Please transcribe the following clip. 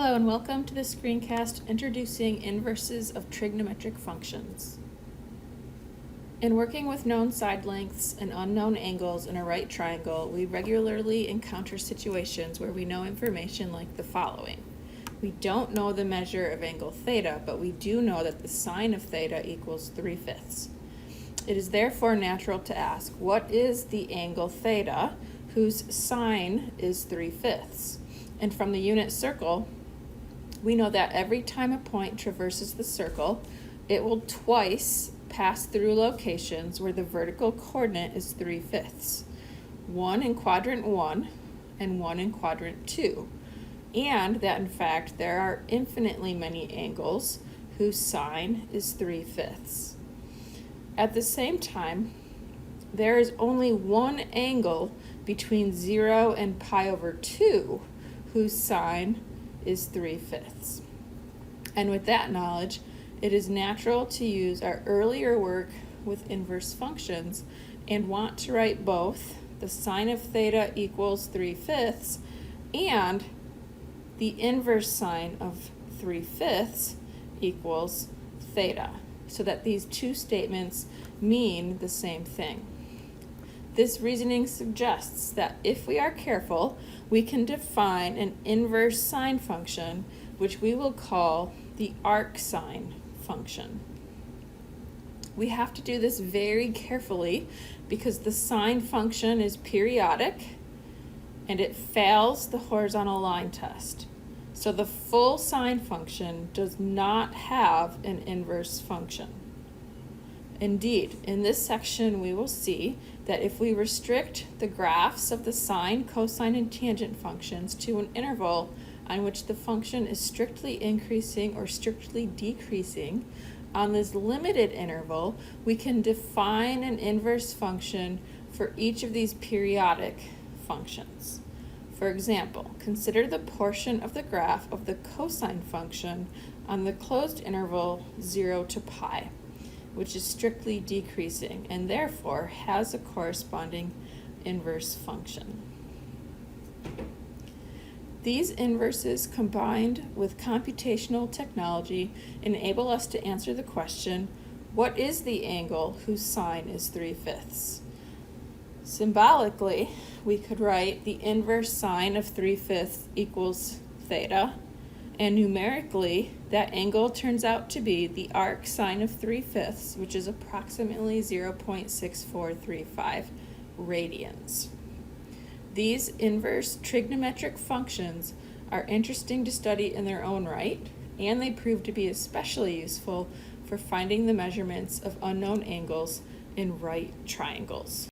Hello and welcome to the Screencast introducing inverses of trigonometric functions. In working with known side lengths and unknown angles in a right triangle, we regularly encounter situations where we know information like the following. We don't know the measure of angle theta, but we do know that the sine of theta equals 3/5. It is therefore natural to ask, what is the angle theta whose sine is 3/5? And from the unit circle, we know that every time a point traverses the circle, it will twice pass through locations where the vertical coordinate is 3/5. One in quadrant 1 and one in quadrant 2. And that in fact there are infinitely many angles whose sine is 3/5. At the same time, there is only one angle between 0 and pi/2 whose sine is 3/5. And with that knowledge, it is natural to use our earlier work with inverse functions and want to write both the sine of theta equals 3/5 and the inverse sine of 3/5 equals theta, so that these two statements mean the same thing. This reasoning suggests that if we are careful, we can define an inverse sine function, which we will call the arcsine function. We have to do this very carefully because the sine function is periodic and it fails the horizontal line test. So the full sine function does not have an inverse function. Indeed, in this section we will see that if we restrict the graphs of the sine, cosine, and tangent functions to an interval on which the function is strictly increasing or strictly decreasing, on this limited interval, we can define an inverse function for each of these periodic functions. For example, consider the portion of the graph of the cosine function on the closed interval 0 to pi, which is strictly decreasing and therefore has a corresponding inverse function. These inverses, combined with computational technology, enable us to answer the question, what is the angle whose sine is 3/5? Symbolically, we could write the inverse sine of 3/5 equals theta, and numerically, that angle turns out to be the arcsine of 3/5, which is approximately 0.6435 radians. These inverse trigonometric functions are interesting to study in their own right, and they prove to be especially useful for finding the measurements of unknown angles in right triangles.